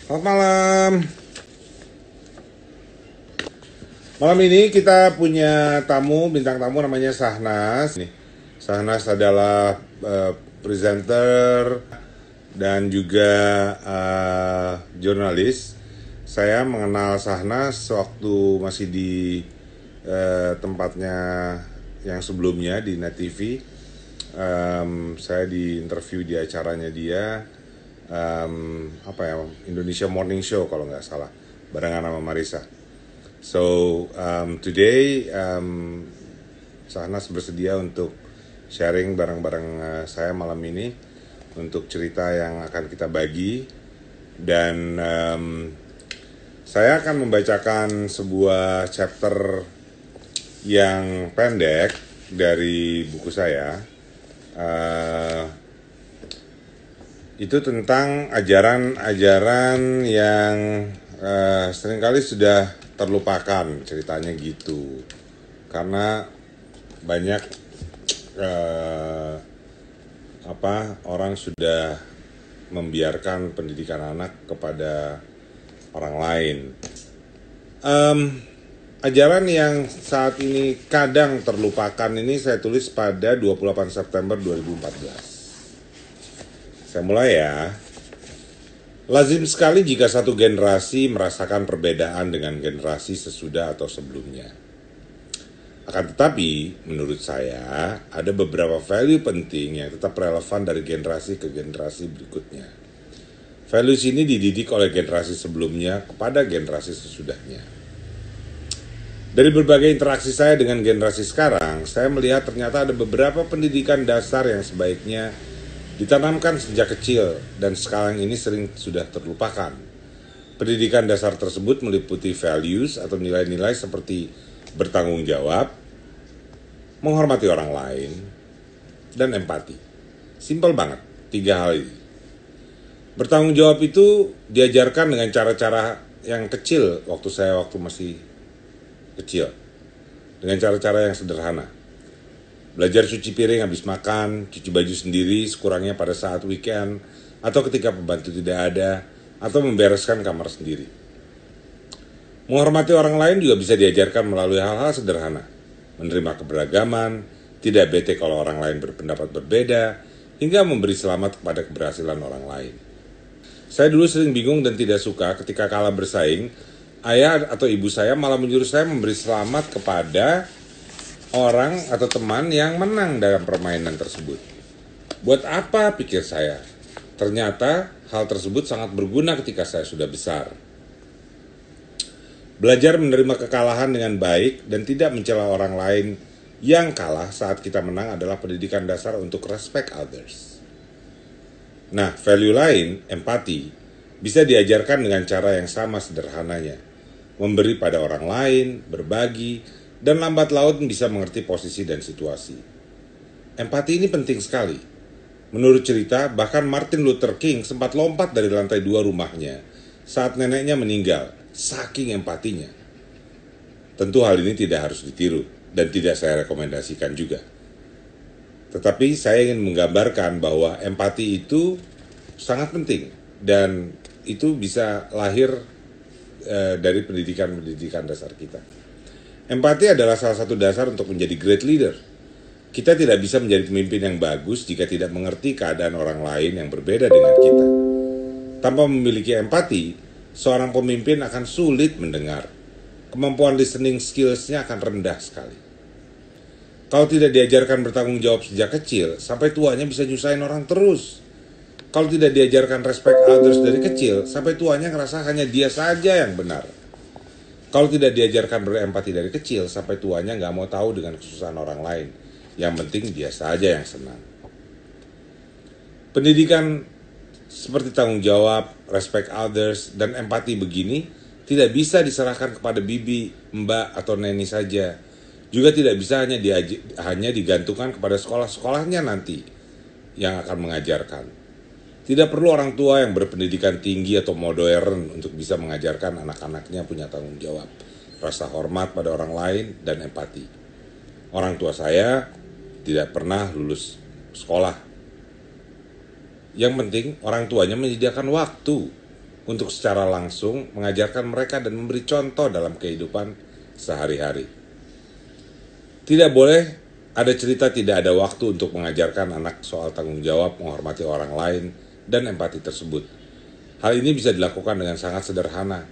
Selamat malam. Malam ini kita punya bintang tamu namanya Sahnas. Sahnas adalah presenter dan juga jurnalis. Saya mengenal Sahnas waktu masih di tempatnya yang sebelumnya di Net TV. Saya diinterview di acaranya dia, Indonesia Morning Show kalau nggak salah, barengan sama Marissa. So today Sahnas bersedia untuk sharing bareng-bareng saya malam ini untuk cerita yang akan kita bagi, dan saya akan membacakan sebuah chapter yang pendek dari buku saya. Itu tentang ajaran-ajaran yang seringkali sudah terlupakan, ceritanya gitu, karena banyak orang sudah membiarkan pendidikan anak kepada orang lain. Ajaran yang saat ini kadang terlupakan ini saya tulis pada 28 September 2014. Saya mulai ya. Lazim sekali jika satu generasi merasakan perbedaan dengan generasi sesudah atau sebelumnya. Akan tetapi, menurut saya, ada beberapa value penting yang tetap relevan dari generasi ke generasi berikutnya. Values ini dididik oleh generasi sebelumnya kepada generasi sesudahnya. Dari berbagai interaksi saya dengan generasi sekarang, saya melihat ternyata ada beberapa pendidikan dasar yang sebaiknya ditanamkan sejak kecil dan sekarang ini sering sudah terlupakan. Pendidikan dasar tersebut meliputi values atau nilai-nilai seperti bertanggung jawab, menghormati orang lain, dan empati. Simpel banget, 3 hal ini. Bertanggung jawab itu diajarkan dengan cara-cara yang kecil waktu masih kecil. Dengan cara-cara yang sederhana. Belajar cuci piring habis makan, cuci baju sendiri sekurangnya pada saat weekend, atau ketika pembantu tidak ada, atau membereskan kamar sendiri. Menghormati orang lain juga bisa diajarkan melalui hal-hal sederhana. Menerima keberagaman, tidak bete kalau orang lain berpendapat berbeda, hingga memberi selamat kepada keberhasilan orang lain. Saya dulu sering bingung dan tidak suka ketika kalah bersaing, ayah atau ibu saya malah menyuruh saya memberi selamat kepada orang atau teman yang menang dalam permainan tersebut. Buat apa, pikir saya? Ternyata hal tersebut sangat berguna ketika saya sudah besar. Belajar menerima kekalahan dengan baik dan tidak mencela orang lain yang kalah saat kita menang adalah pendidikan dasar untuk respect others. Nah, value lain, empati, bisa diajarkan dengan cara yang sama sederhananya. Memberi pada orang lain, berbagi, dan lambat laun bisa mengerti posisi dan situasi. Empati ini penting sekali. Menurut cerita, bahkan Martin Luther King sempat lompat dari lantai 2 rumahnya saat neneknya meninggal, saking empatinya. Tentu hal ini tidak harus ditiru dan tidak saya rekomendasikan juga. Tetapi saya ingin menggambarkan bahwa empati itu sangat penting dan itu bisa lahir dari pendidikan dasar kita. Empati adalah salah satu dasar untuk menjadi great leader. Kita tidak bisa menjadi pemimpin yang bagus jika tidak mengerti keadaan orang lain yang berbeda dengan kita. Tanpa memiliki empati, seorang pemimpin akan sulit mendengar. Kemampuan listening skills-nya akan rendah sekali. Kalau tidak diajarkan bertanggung jawab sejak kecil, sampai tuanya bisa nyusahin orang terus. Kalau tidak diajarkan respect others dari kecil, sampai tuanya ngerasa hanya dia saja yang benar. Kalau tidak diajarkan berempati dari kecil, sampai tuanya nggak mau tahu dengan kesusahan orang lain. Yang penting dia saja yang senang. Pendidikan seperti tanggung jawab, respect others, dan empati begini tidak bisa diserahkan kepada bibi, mbak, atau neni saja. Juga tidak bisa hanya digantungkan kepada sekolah-sekolahnya nanti yang akan mengajarkan. Tidak perlu orang tua yang berpendidikan tinggi atau modern untuk bisa mengajarkan anak-anaknya punya tanggung jawab, rasa hormat pada orang lain, dan empati. Orang tua saya tidak pernah lulus sekolah. Yang penting orang tuanya menyediakan waktu untuk secara langsung mengajarkan mereka dan memberi contoh dalam kehidupan sehari-hari. Tidak boleh ada cerita tidak ada waktu untuk mengajarkan anak soal tanggung jawab, menghormati orang lain, dan empati tersebut. Hal ini bisa dilakukan dengan sangat sederhana.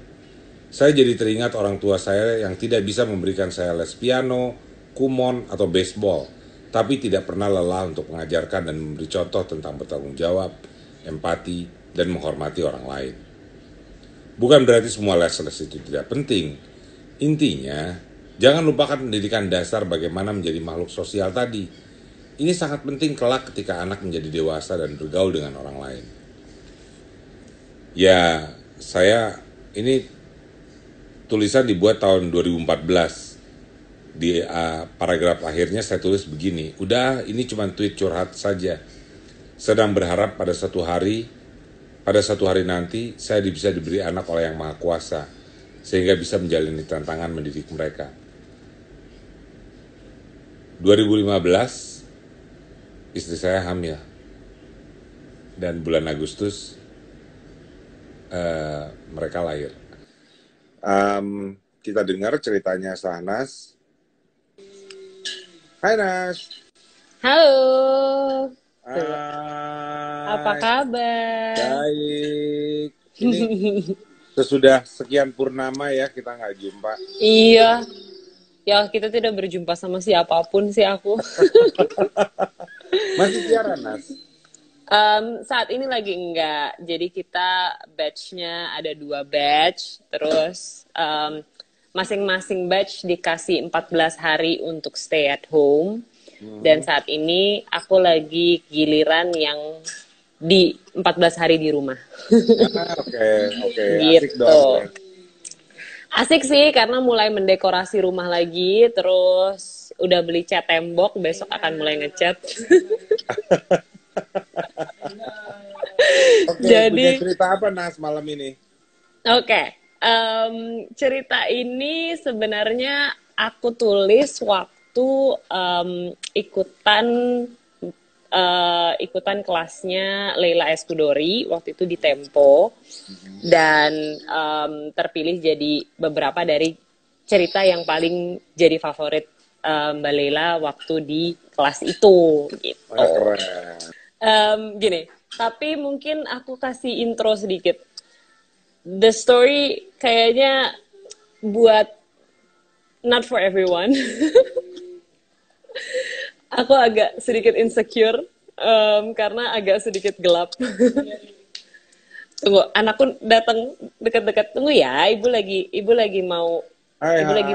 Saya jadi teringat orang tua saya yang tidak bisa memberikan saya les piano, kumon, atau baseball, tapi tidak pernah lelah untuk mengajarkan dan memberi contoh tentang bertanggung jawab, empati, dan menghormati orang lain. Bukan berarti semua les-les itu tidak penting. Intinya, jangan lupakan pendidikan dasar bagaimana menjadi makhluk sosial tadi. Ini sangat penting kelak ketika anak menjadi dewasa dan bergaul dengan orang lain. Ya, saya ini tulisan dibuat tahun 2014. Di paragraf akhirnya saya tulis begini, udah ini cuma tweet curhat saja. Sedang berharap pada satu hari nanti saya bisa diberi anak oleh Yang Maha Kuasa, sehingga bisa menjalani tantangan mendidik mereka. 2015, istri saya hamil. Dan bulan Agustus, mereka lahir. Kita dengar ceritanya Sahnas. Hai Nas. Halo, apa Hai. kabar? Baik. Ini sesudah sekian purnama ya kita nggak jumpa. Iya, ya kita tidak berjumpa sama siapapun sih aku. Masih siaran Nas? Saat ini lagi enggak, jadi kita batch-nya ada 2 batch, terus masing-masing batch dikasih 14 hari untuk stay at home. Dan saat ini aku lagi giliran yang di 14 hari di rumah. Oke. Asik Gitu. dong. Asik sih karena mulai mendekorasi rumah lagi, terus udah beli cat tembok, besok akan mulai ngecat. Oke, Jadi, punya cerita apa Nas malam ini? oke. Cerita ini sebenarnya aku tulis waktu ikutan kelasnya Leila Eskudori waktu itu di Tempo, dan terpilih jadi beberapa dari cerita yang paling jadi favorit Mbak Leila waktu di kelas itu gitu. Keren. Gini, tapi mungkin aku kasih intro sedikit. The story kayaknya buat not for everyone. Aku agak sedikit insecure karena agak sedikit gelap. Tunggu, anakku datang dekat-dekat. Tunggu ya, ibu lagi mau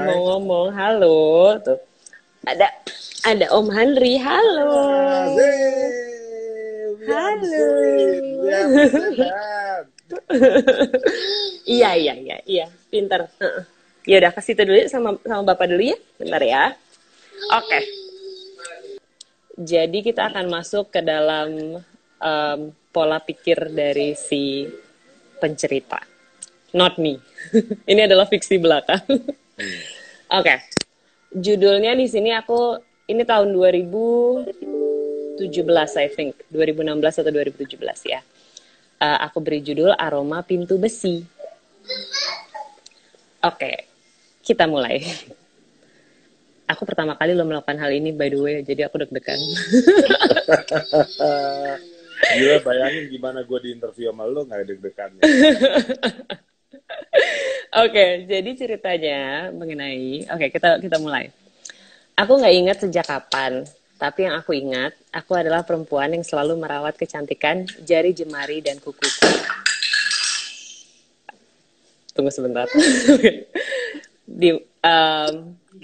ngomong. Halo, tuh. Ada Om Henry. Halo. Halo. Iya, pintar. Ya udah, kasih itu dulu sama Bapak dulu ya, bentar ya. Oke. Jadi kita akan masuk ke dalam pola pikir dari si pencerita. Not me. Ini adalah fiksi belaka. Oke. Judulnya di sini ini tahun 2017 I think. 2016 atau 2017 ya. Aku beri judul Aroma Pintu Besi. Oke. Kita mulai. Aku pertama kali lo melakukan hal ini by the way, jadi aku deg-degan. Gila, bayangin gimana gue di interview sama lo gak deg-degannya. Oke, jadi ceritanya mengenai, kita mulai. Aku nggak ingat sejak kapan, tapi yang aku ingat, aku adalah perempuan yang selalu merawat kecantikan jari jemari dan kukuku. Tunggu sebentar.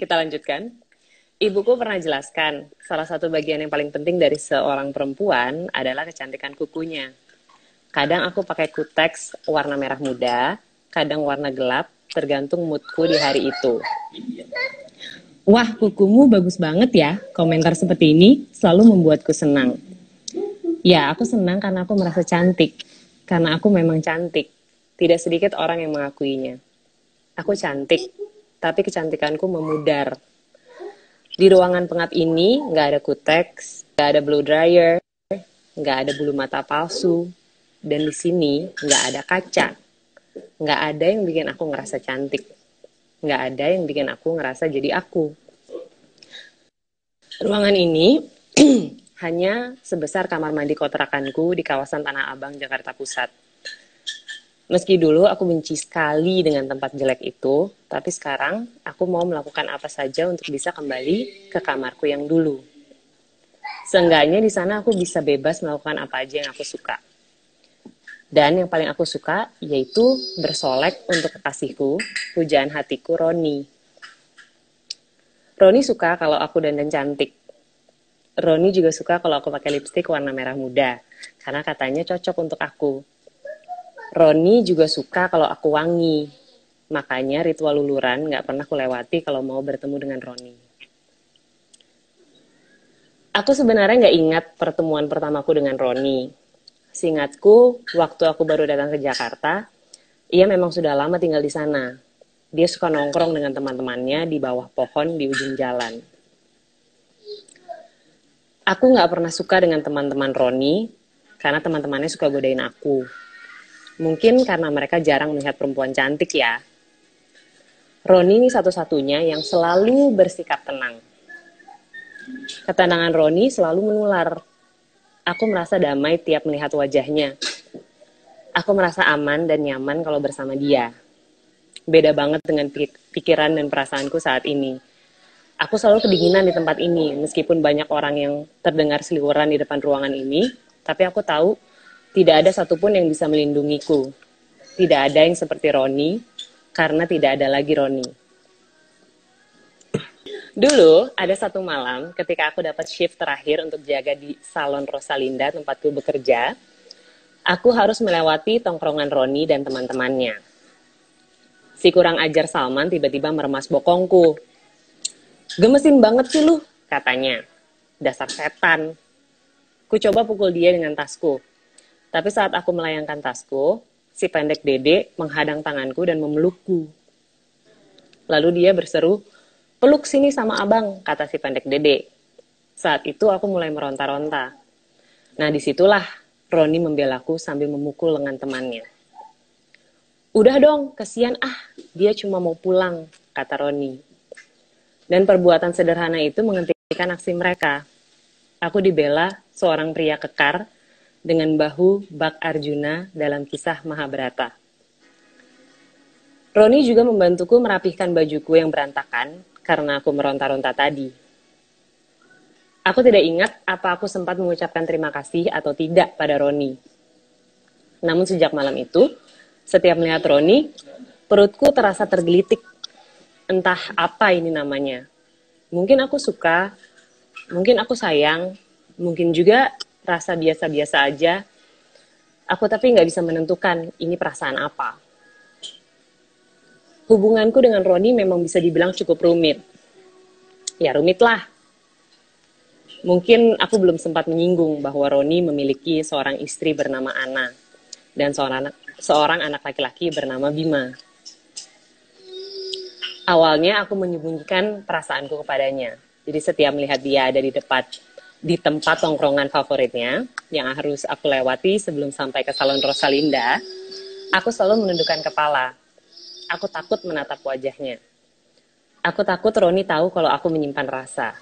Kita lanjutkan. Ibuku pernah jelaskan, salah satu bagian yang paling penting dari seorang perempuan adalah kecantikan kukunya. Kadang aku pakai kutex warna merah muda, kadang warna gelap, tergantung moodku di hari itu. Wah, kukumu bagus banget ya. Komentar seperti ini selalu membuatku senang. Ya, aku senang karena aku merasa cantik. Karena aku memang cantik. Tidak sedikit orang yang mengakuinya. Aku cantik, tapi kecantikanku memudar. Di ruangan pengap ini nggak ada kutex, nggak ada blow dryer, nggak ada bulu mata palsu, dan di sini nggak ada kaca. Nggak ada yang bikin aku ngerasa cantik. Nggak ada yang bikin aku ngerasa jadi aku. Ruangan ini hanya sebesar kamar mandi kontrakanku di kawasan Tanah Abang, Jakarta Pusat. Meski dulu aku benci sekali dengan tempat jelek itu, tapi sekarang aku mau melakukan apa saja untuk bisa kembali ke kamarku yang dulu. Seenggaknya di sana aku bisa bebas melakukan apa aja yang aku suka. Dan yang paling aku suka yaitu bersolek untuk kekasihku, pujaan hatiku Roni. Roni suka kalau aku dandan cantik. Roni juga suka kalau aku pakai lipstik warna merah muda, karena katanya cocok untuk aku. Roni juga suka kalau aku wangi, makanya ritual luluran nggak pernah kulewati kalau mau bertemu dengan Roni. Aku sebenarnya nggak ingat pertemuan pertamaku dengan Roni. Seingatku, waktu aku baru datang ke Jakarta, ia memang sudah lama tinggal di sana. Dia suka nongkrong dengan teman-temannya di bawah pohon di ujung jalan. Aku nggak pernah suka dengan teman-teman Roni, karena teman-temannya suka godain aku. Mungkin karena mereka jarang melihat perempuan cantik ya. Roni ini satu-satunya yang selalu bersikap tenang. Ketenangan Roni selalu menular. Aku merasa damai tiap melihat wajahnya. Aku merasa aman dan nyaman kalau bersama dia. Beda banget dengan pikiran dan perasaanku saat ini. Aku selalu kedinginan di tempat ini, meskipun banyak orang yang terdengar seliweran di depan ruangan ini, tapi aku tahu tidak ada satupun yang bisa melindungiku. Tidak ada yang seperti Roni, karena tidak ada lagi Roni. Dulu, ada satu malam ketika aku dapat shift terakhir untuk jaga di Salon Rosalinda, tempatku bekerja, aku harus melewati tongkrongan Roni dan teman-temannya. Si kurang ajar Salman tiba-tiba meremas bokongku. "Gemesin banget sih lu," katanya. "Dasar setan." Ku coba pukul dia dengan tasku. Tapi saat aku melayangkan tasku, si pendek Dede menghadang tanganku dan memelukku. Lalu dia berseru, "Peluk sini sama abang," kata si pendek Dede. Saat itu aku mulai meronta-ronta. Nah, disitulah Roni membelaku sambil memukul lengan temannya. "Udah dong, kesian dia cuma mau pulang," kata Roni. Dan perbuatan sederhana itu menghentikan aksi mereka. Aku dibela seorang pria kekar dengan bahu bak Arjuna dalam kisah Mahabharata. Roni juga membantuku merapihkan bajuku yang berantakan karena aku meronta-ronta tadi. Aku tidak ingat apa aku sempat mengucapkan terima kasih atau tidak pada Roni. Namun sejak malam itu, setiap melihat Roni, perutku terasa tergelitik. Entah apa ini namanya. Mungkin aku suka, mungkin aku sayang, mungkin juga rasa biasa-biasa aja. Aku tapi nggak bisa menentukan ini perasaan apa. Hubunganku dengan Roni memang bisa dibilang cukup rumit. Ya rumit lah. Mungkin aku belum sempat menyinggung bahwa Roni memiliki seorang istri bernama Ana dan seorang anak laki-laki bernama Bima. Awalnya aku menyembunyikan perasaanku kepadanya. Jadi setiap melihat dia ada di tempat tongkrongan favoritnya yang harus aku lewati sebelum sampai ke Salon Rosalinda, aku selalu menundukkan kepala. Aku takut menatap wajahnya. Aku takut Roni tahu kalau aku menyimpan rasa.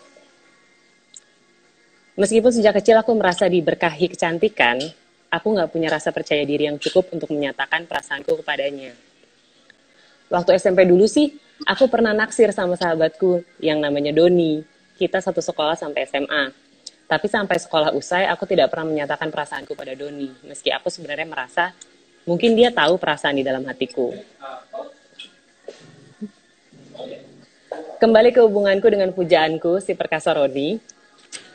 Meskipun sejak kecil aku merasa diberkahi kecantikan, aku nggak punya rasa percaya diri yang cukup untuk menyatakan perasaanku kepadanya. Waktu SMP dulu sih, aku pernah naksir sama sahabatku yang namanya Doni. Kita satu sekolah sampai SMA. Tapi sampai sekolah usai, aku tidak pernah menyatakan perasaanku pada Doni. Meski aku sebenarnya merasa, mungkin dia tahu perasaan di dalam hatiku. Kembali ke hubunganku dengan pujaanku, si perkasa Roni.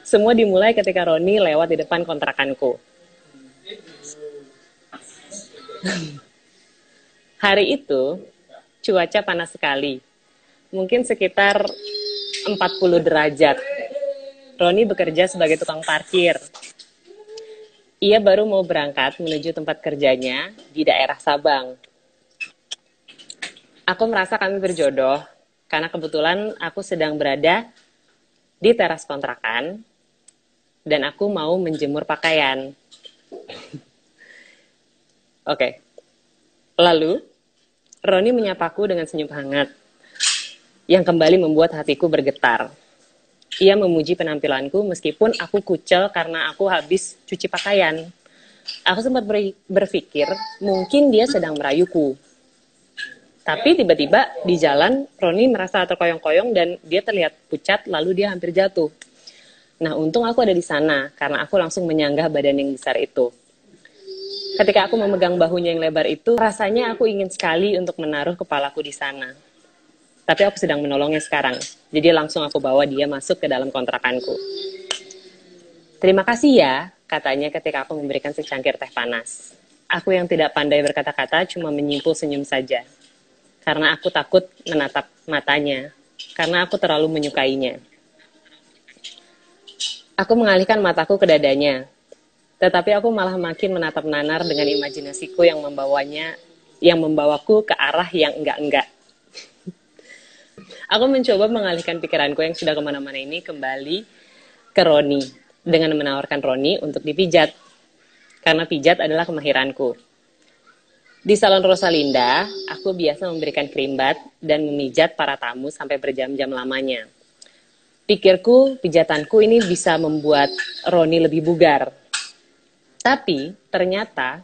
Semua dimulai ketika Roni lewat di depan kontrakanku. Hari itu, cuaca panas sekali. Mungkin sekitar 40 derajat. Roni bekerja sebagai tukang parkir. Ia baru mau berangkat menuju tempat kerjanya di daerah Sabang. Aku merasa kami berjodoh, karena kebetulan aku sedang berada di teras kontrakan, dan aku mau menjemur pakaian. Oke. Lalu, Roni menyapaku dengan senyum hangat, yang kembali membuat hatiku bergetar. Ia memuji penampilanku meskipun aku kucel karena aku habis cuci pakaian. Aku sempat berpikir, mungkin dia sedang merayuku. Tapi tiba-tiba di jalan, Roni merasa terkoyong-koyong dan dia terlihat pucat, lalu dia hampir jatuh. Nah, untung aku ada di sana, karena aku langsung menyanggah badan yang besar itu. Ketika aku memegang bahunya yang lebar itu, rasanya aku ingin sekali untuk menaruh kepalaku di sana. Tapi aku sedang menolongnya sekarang, jadi langsung aku bawa dia masuk ke dalam kontrakanku. Terima kasih ya, katanya ketika aku memberikan secangkir teh panas. Aku yang tidak pandai berkata-kata cuma menyimpul senyum saja. Karena aku takut menatap matanya, karena aku terlalu menyukainya. Aku mengalihkan mataku ke dadanya, tetapi aku malah makin menatap nanar dengan imajinasiku yang membawaku ke arah yang enggak-enggak. Aku mencoba mengalihkan pikiranku yang sudah kemana-mana ini kembali ke Roni, dengan menawarkan Roni untuk dipijat, karena pijat adalah kemahiranku. Di Salon Rosalinda, aku biasa memberikan krimbat dan memijat para tamu sampai berjam-jam lamanya. Pikirku, pijatanku ini bisa membuat Roni lebih bugar. Tapi, ternyata,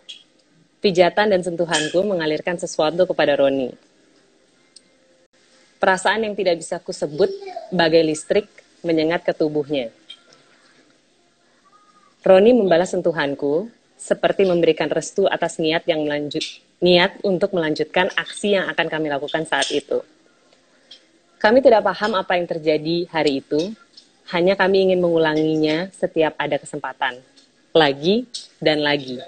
pijatan dan sentuhanku mengalirkan sesuatu kepada Roni. Perasaan yang tidak bisa kusebut bagai listrik menyengat ke tubuhnya. Roni membalas sentuhanku, seperti memberikan restu atas niat untuk melanjutkan aksi yang akan kami lakukan saat itu. Kami tidak paham apa yang terjadi hari itu, hanya kami ingin mengulanginya setiap ada kesempatan. Lagi dan lagi.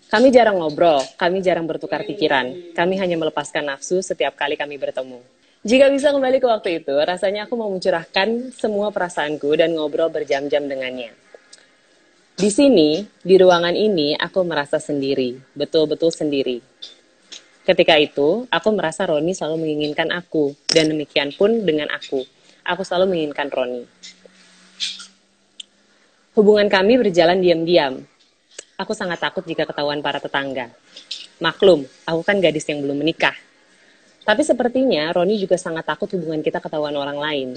Kami jarang ngobrol, kami jarang bertukar pikiran, kami hanya melepaskan nafsu setiap kali kami bertemu. Jika bisa kembali ke waktu itu, rasanya aku mau mencurahkan semua perasaanku dan ngobrol berjam-jam dengannya. Di sini, di ruangan ini, aku merasa sendiri, betul-betul sendiri. Ketika itu, aku merasa Roni selalu menginginkan aku, dan demikian pun dengan aku. Aku selalu menginginkan Roni. Hubungan kami berjalan diam-diam. Aku sangat takut jika ketahuan para tetangga. Maklum, aku kan gadis yang belum menikah. Tapi sepertinya Roni juga sangat takut hubungan kita ketahuan orang lain.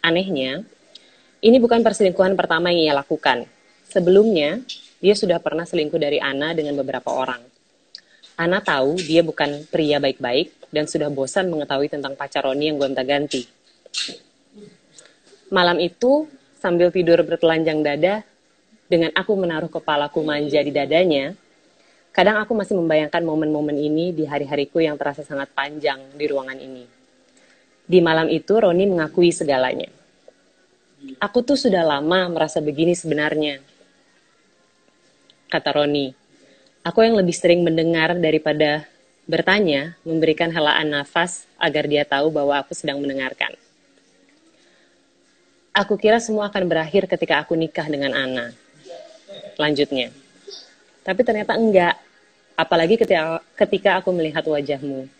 Anehnya, ini bukan perselingkuhan pertama yang ia lakukan. Sebelumnya, dia sudah pernah selingkuh dari Ana dengan beberapa orang. Ana tahu dia bukan pria baik-baik dan sudah bosan mengetahui tentang pacar Roni yang gonta-ganti. Malam itu, sambil tidur bertelanjang dada, dengan aku menaruh kepalaku manja di dadanya, kadang aku masih membayangkan momen-momen ini di hari-hariku yang terasa sangat panjang di ruangan ini. Di malam itu, Roni mengakui segalanya. Aku tuh sudah lama merasa begini sebenarnya, kata Roni. Aku yang lebih sering mendengar daripada bertanya, memberikan helaan nafas agar dia tahu bahwa aku sedang mendengarkan. Aku kira semua akan berakhir ketika aku nikah dengan Ana. Lanjutnya. Tapi ternyata enggak. Apalagi ketika aku melihat wajahmu.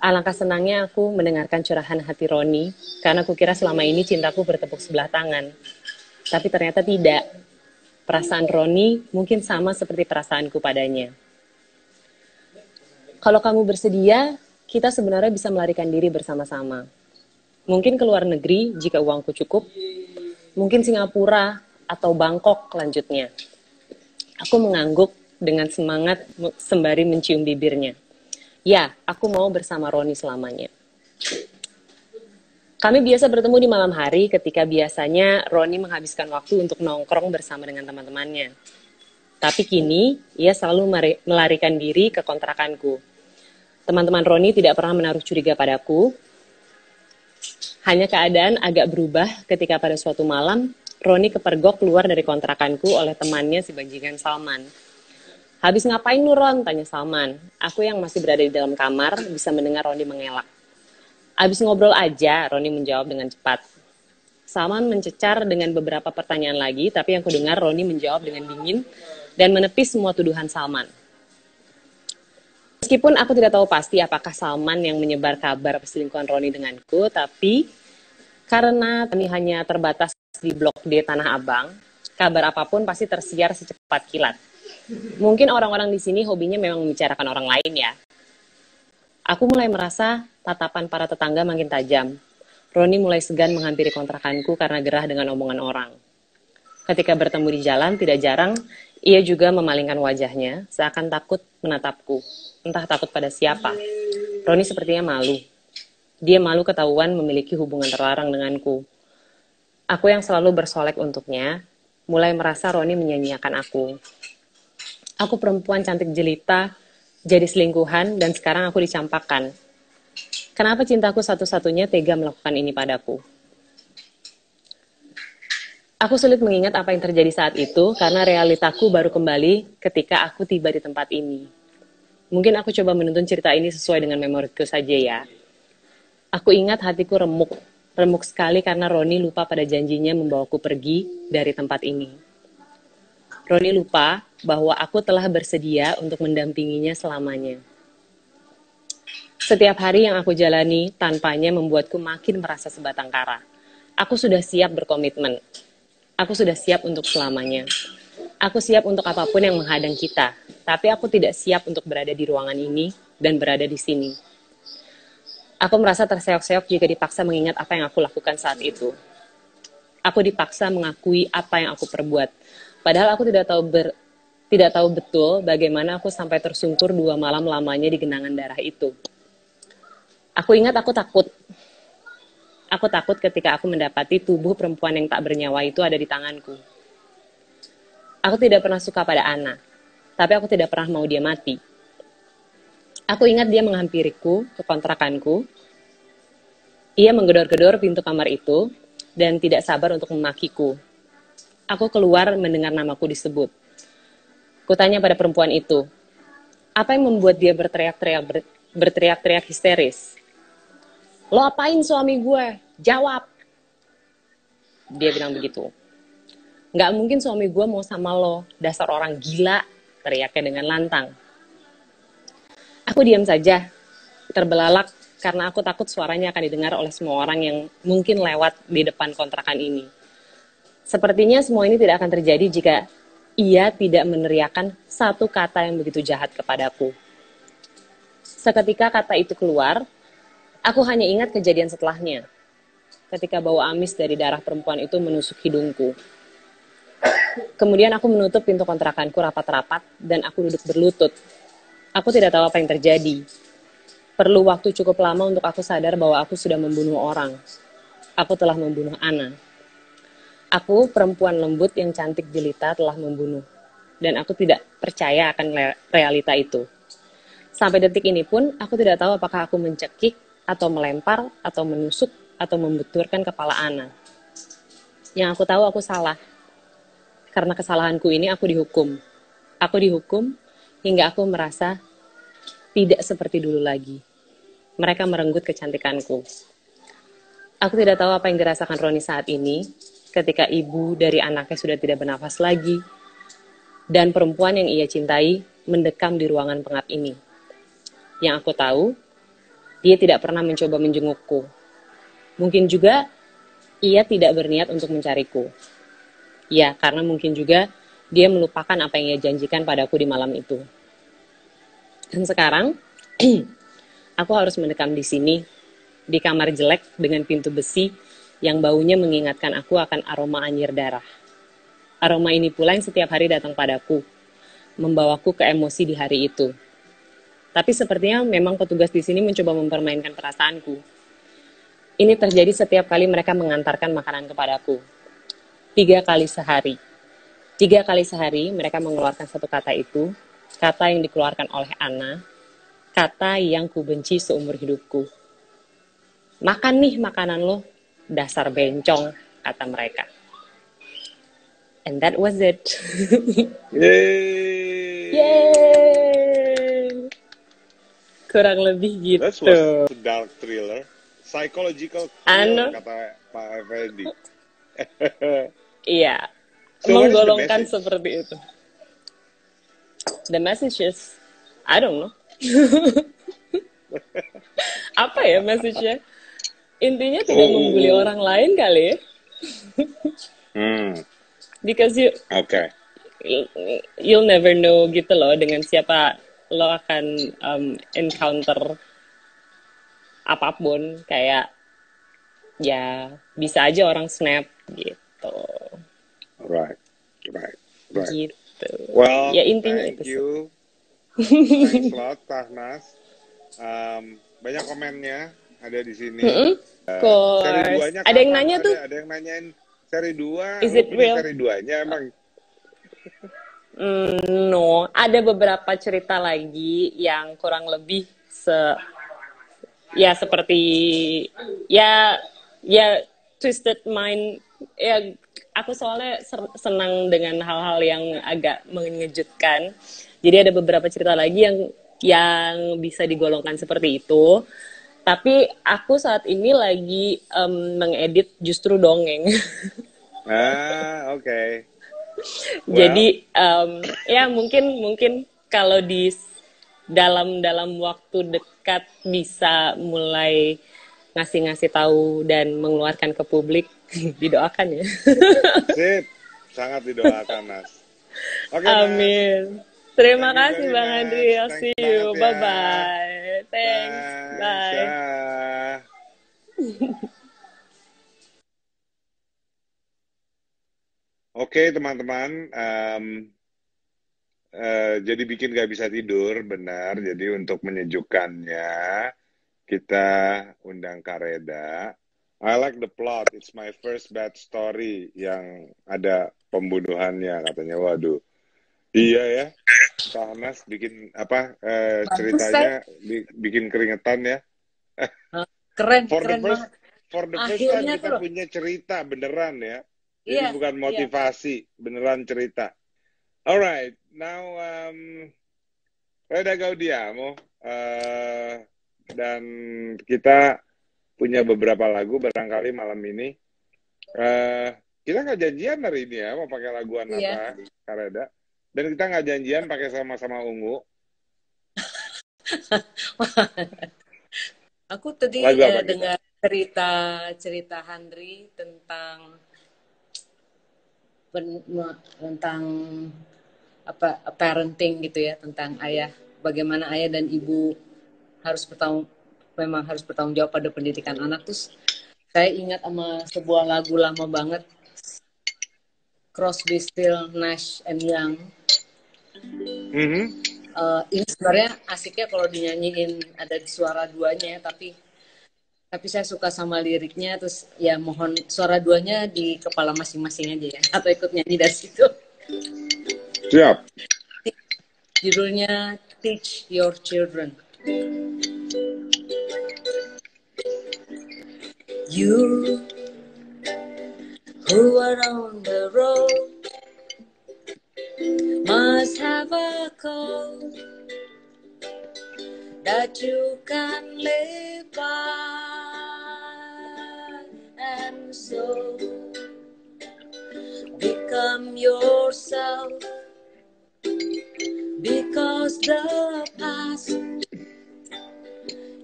Alangkah senangnya aku mendengarkan curahan hati Roni, karena aku kira selama ini cintaku bertepuk sebelah tangan. Tapi ternyata tidak. Perasaan Roni mungkin sama seperti perasaanku padanya. Kalau kamu bersedia, kita sebenarnya bisa melarikan diri bersama-sama. Mungkin ke luar negeri jika uangku cukup. Mungkin Singapura atau Bangkok lanjutnya. Aku mengangguk dengan semangat sembari mencium bibirnya. Ya, aku mau bersama Roni selamanya. Kami biasa bertemu di malam hari ketika biasanya Roni menghabiskan waktu untuk nongkrong bersama dengan teman-temannya. Tapi kini, ia selalu melarikan diri ke kontrakanku. Teman-teman Roni tidak pernah menaruh curiga padaku. Hanya keadaan agak berubah ketika pada suatu malam, Roni kepergok keluar dari kontrakanku oleh temannya si bajingan Salman. Habis ngapain lu Ron? Tanya Salman. Aku yang masih berada di dalam kamar bisa mendengar Roni mengelak. Habis ngobrol aja, Roni menjawab dengan cepat. Salman mencecar dengan beberapa pertanyaan lagi, tapi yang kudengar Roni menjawab dengan dingin dan menepis semua tuduhan Salman. Meskipun aku tidak tahu pasti apakah Salman yang menyebar kabar perselingkuhan Roni denganku, tapi karena kami hanya terbatas di Blok D Tanah Abang, kabar apapun pasti tersiar secepat kilat. Mungkin orang-orang di sini hobinya memang membicarakan orang lain ya. Aku mulai merasa tatapan para tetangga makin tajam. Roni mulai segan menghampiri kontrakanku karena gerah dengan omongan orang. Ketika bertemu di jalan, tidak jarang ia juga memalingkan wajahnya, seakan takut menatapku. Entah takut pada siapa. Roni sepertinya malu. Dia malu ketahuan memiliki hubungan terlarang denganku. Aku yang selalu bersolek untuknya, mulai merasa Roni menyanyiakan aku. Aku perempuan cantik jelita, jadi selingkuhan, dan sekarang aku dicampakkan. Kenapa cintaku satu-satunya tega melakukan ini padaku? Aku sulit mengingat apa yang terjadi saat itu karena realitaku baru kembali ketika aku tiba di tempat ini. Mungkin aku coba menuntun cerita ini sesuai dengan memoriku saja ya. Aku ingat hatiku remuk. Remuk sekali karena Roni lupa pada janjinya membawaku pergi dari tempat ini. Roni lupa bahwa aku telah bersedia untuk mendampinginya selamanya. Setiap hari yang aku jalani tanpanya membuatku makin merasa sebatang kara. Aku sudah siap berkomitmen. Aku sudah siap untuk selamanya. Aku siap untuk apapun yang menghadang kita. Tapi aku tidak siap untuk berada di ruangan ini dan berada di sini. Aku merasa terseok-seok jika dipaksa mengingat apa yang aku lakukan saat itu. Aku dipaksa mengakui apa yang aku perbuat. Padahal aku tidak tahu betul bagaimana aku sampai tersungkur 2 malam lamanya di genangan darah itu. Aku ingat aku takut. Aku takut ketika aku mendapati tubuh perempuan yang tak bernyawa itu ada di tanganku. Aku tidak pernah suka pada Ana, tapi aku tidak pernah mau dia mati. Aku ingat dia menghampiriku ke kontrakanku. Ia menggedor-gedor pintu kamar itu dan tidak sabar untuk memakiku. Aku keluar mendengar namaku disebut. Kutanya pada perempuan itu, apa yang membuat dia berteriak-teriak histeris? Lo apain suami gue? Jawab. Dia bilang begitu. Nggak mungkin suami gue mau sama lo, dasar orang gila, teriaknya dengan lantang. Aku diam saja, terbelalak karena aku takut suaranya akan didengar oleh semua orang yang mungkin lewat di depan kontrakan ini. Sepertinya semua ini tidak akan terjadi jika ia tidak meneriakkan satu kata yang begitu jahat kepadaku. Seketika kata itu keluar, aku hanya ingat kejadian setelahnya. Ketika bau amis dari darah perempuan itu menusuk hidungku. Kemudian aku menutup pintu kontrakanku rapat-rapat dan aku duduk berlutut. Aku tidak tahu apa yang terjadi. Perlu waktu cukup lama untuk aku sadar bahwa aku sudah membunuh orang. Aku telah membunuh Ana. Aku, perempuan lembut yang cantik jelita, telah membunuh. Dan aku tidak percaya akan realita itu. Sampai detik ini pun, aku tidak tahu apakah aku mencekik, atau melempar, atau menusuk, atau membenturkan kepala Ana. Yang aku tahu aku salah. Karena kesalahanku ini aku dihukum. Aku dihukum hingga aku merasa tidak seperti dulu lagi. Mereka merenggut kecantikanku. Aku tidak tahu apa yang dirasakan Roni saat ini ketika ibu dari anaknya sudah tidak bernafas lagi dan perempuan yang ia cintai mendekam di ruangan pengap ini. Yang aku tahu, dia tidak pernah mencoba menjengukku. Mungkin juga ia tidak berniat untuk mencariku. Ya, karena mungkin juga dia melupakan apa yang ia janjikan padaku di malam itu. Dan sekarang, aku harus mendekam di sini, di kamar jelek dengan pintu besi yang baunya mengingatkan aku akan aroma anyir darah. Aroma ini pula yang setiap hari datang padaku, membawaku ke emosi di hari itu. Tapi sepertinya memang petugas di sini mencoba mempermainkan perasaanku. Ini terjadi setiap kali mereka mengantarkan makanan kepadaku. 3 kali sehari. 3 kali sehari mereka mengeluarkan satu kata itu, kata yang dikeluarkan oleh Ana, kata yang kubenci seumur hidupku. Makan nih makanan lo, dasar bencong, kata mereka. And that was it. Yeay. Yeay. Kurang lebih gitu. That was a dark thriller. Psychological thriller, kata Pak Effendi. Iya. So Menggolongkan seperti itu. The messages, I don't know. Apa ya message-nya? Intinya tidak membuli orang lain kali ya. Because you, you'll never know gitu loh dengan siapa lo akan encounter apapun, kayak ya bisa aja orang snap gitu. Right. Gitu. Well, Ya intinya thank itu sih. you. Thanks a lot, Tahnas. Banyak komennya ada di sini. Of Seri course. 2-nya Ada yang kapan? nanya tuh, Ada yang nanyain seri 2, is lu it punya real? seri 2-nya emang? No, ada beberapa cerita lagi yang kurang lebih ya seperti ya Twisted Mind ya. Aku soalnya senang dengan hal-hal yang agak mengejutkan, jadi ada beberapa cerita lagi yang bisa digolongkan seperti itu, tapi aku saat ini lagi mengedit justru dongeng. Oke. Jadi ya mungkin kalau di dalam waktu dekat bisa mulai ngasih tahu dan mengeluarkan ke publik. Didoakan ya. Sip, sangat didoakan, Nas. Oke, Nas. Amin. Terima Thank you kasih very Bang Andri. much. I'll Thanks see banget you. ya. Bye bye. Thanks. Thanks. Bye. Oke, teman-teman. Jadi bikin gak bisa tidur, benar. Jadi untuk menyejukkannya, kita undang Kareda. I like the plot. It's my first bad story yang ada pembunuhannya katanya. Waduh. Iya ya. Tahnas bikin apa ceritanya bikin keringetan ya. Keren For the banget. first time Akhirnya kita tuh punya cerita beneran ya. Jadi iya, bukan iya. motivasi, beneran cerita. Alright, now Reda Gaudiamo dan kita punya beberapa lagu barangkali malam ini. Kita nggak janjian hari ini ya mau pakai laguan Iya. apa, Kareda. Dan kita nggak janjian pakai sama-sama ungu. Aku tadi Lagu apa kita? dengar cerita Handri tentang apa parenting gitu ya, tentang ayah, bagaimana ayah dan ibu memang harus bertanggung jawab pada pendidikan anak. Terus saya ingat sama sebuah lagu lama banget, Crosby, Stills, Nash and Young. Ini sebenarnya asiknya kalau dinyanyiin ada di suara duanya, tapi saya suka sama liriknya. Terus ya mohon suara duanya di kepala masing-masing aja ya, atau ikut nyanyi dari situ. Siap. Judulnya Teach Your Children. You who are on the road must have a code that you can live by, and so become yourself, because the past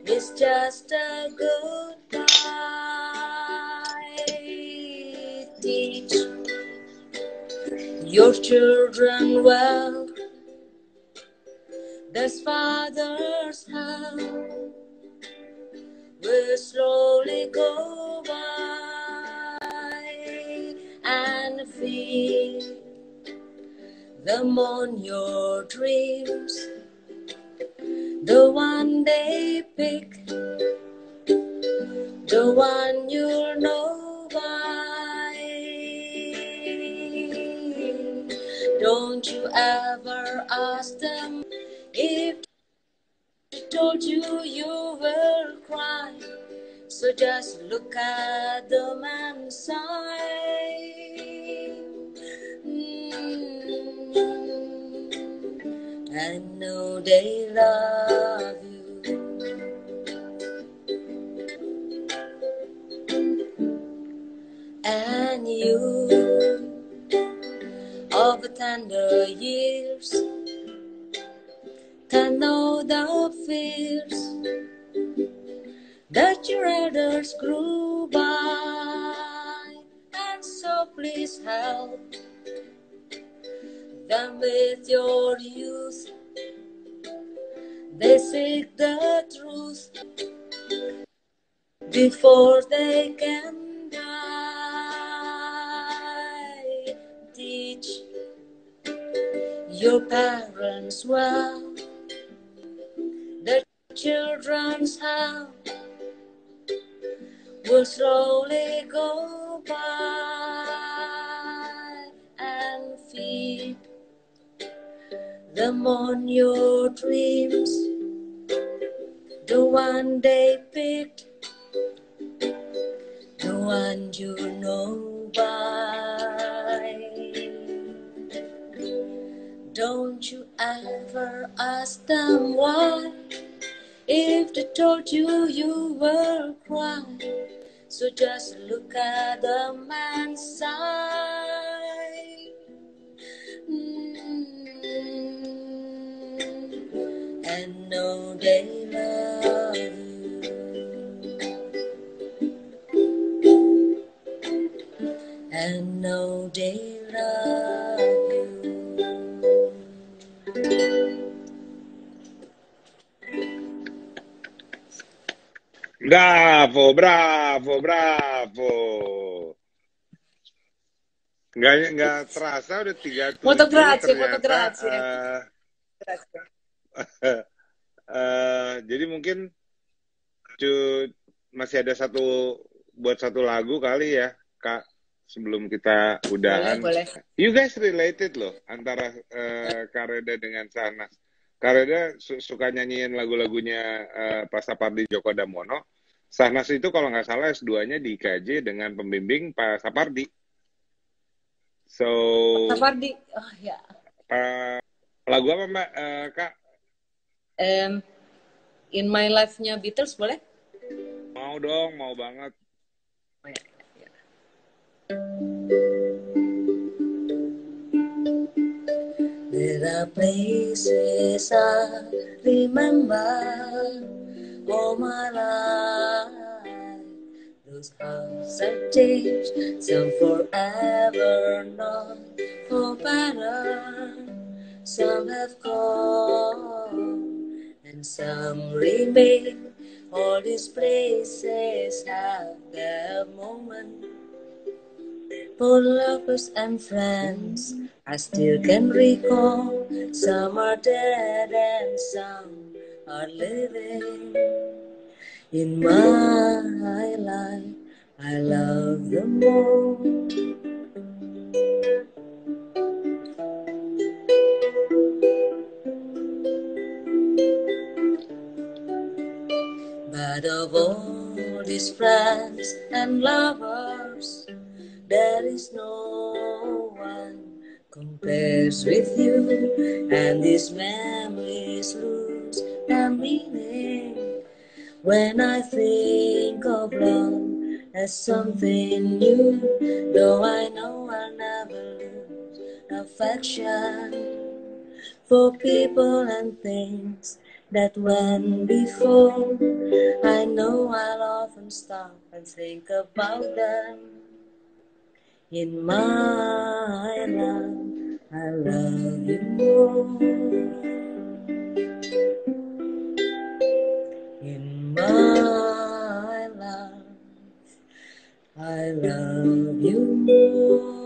is just a goodbye. Teach your children well, this father's help will slowly go by, and feed them on your dreams, the one they pick, the one you'll know by. Don't you ever ask them if they told you, you will cry. So just look at them and sigh. I know they love you. And you, of the tender years, can know the fears that your elders grew by. And so please help Come with your youth. They seek the truth before they can die. Teach your parents well, the children's how will slowly go by, and feed them on your dreams, the one they picked, the one you know by. Don't you ever ask them why. If they told you, you will cry. So just look at the man's side. And know they love you. And know they love you. Bravo, bravo, bravo. Nggak terasa udah 37 Molto grazie, molto ternyata. grazie. Grazie. Jadi mungkin masih ada buat satu lagu kali ya, Kak, sebelum kita udahan. Boleh. You guys related loh antara Kak Reda dengan Sahnas. Kak Reda suka nyanyiin lagu-lagunya Pak Sapardi Djoko Damono. Sahnas itu kalau nggak salah S2-nya di IKJ dengan pembimbing Pak Sapardi. So, Sapardi, oh ya. Lagu apa Mbak, Kak? In My Life-nya Beatles boleh? Mau dong, mau banget. Oh, ya. There are places I remember all my life. Those hearts have changed, some forever, not for better. Some have gone, and some remain. All these places have their moment. For lovers and friends, I still can recall. Some are dead and some are living. In my life, I love them all. But of all these friends and lovers, there is no one compares with you, and these memories lose their meaning when I think of love as something new. Though I know I'll never lose affection for people and things that went before. I know I'll often stop and think about them. In my life, I love you more. In my life, I love you more.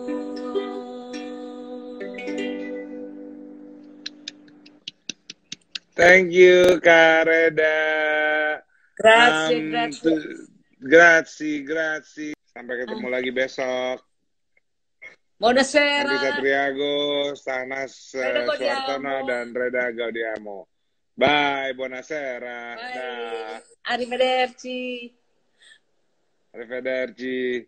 Thank you, Kak Reda. Grazie. Sampai ketemu lagi besok. Buonasera. Andi Satriago, Sahnas Suartono, dan Reda Gaudiamo. Bye, buonasera. Bye. Arrivederci. Arrivederci.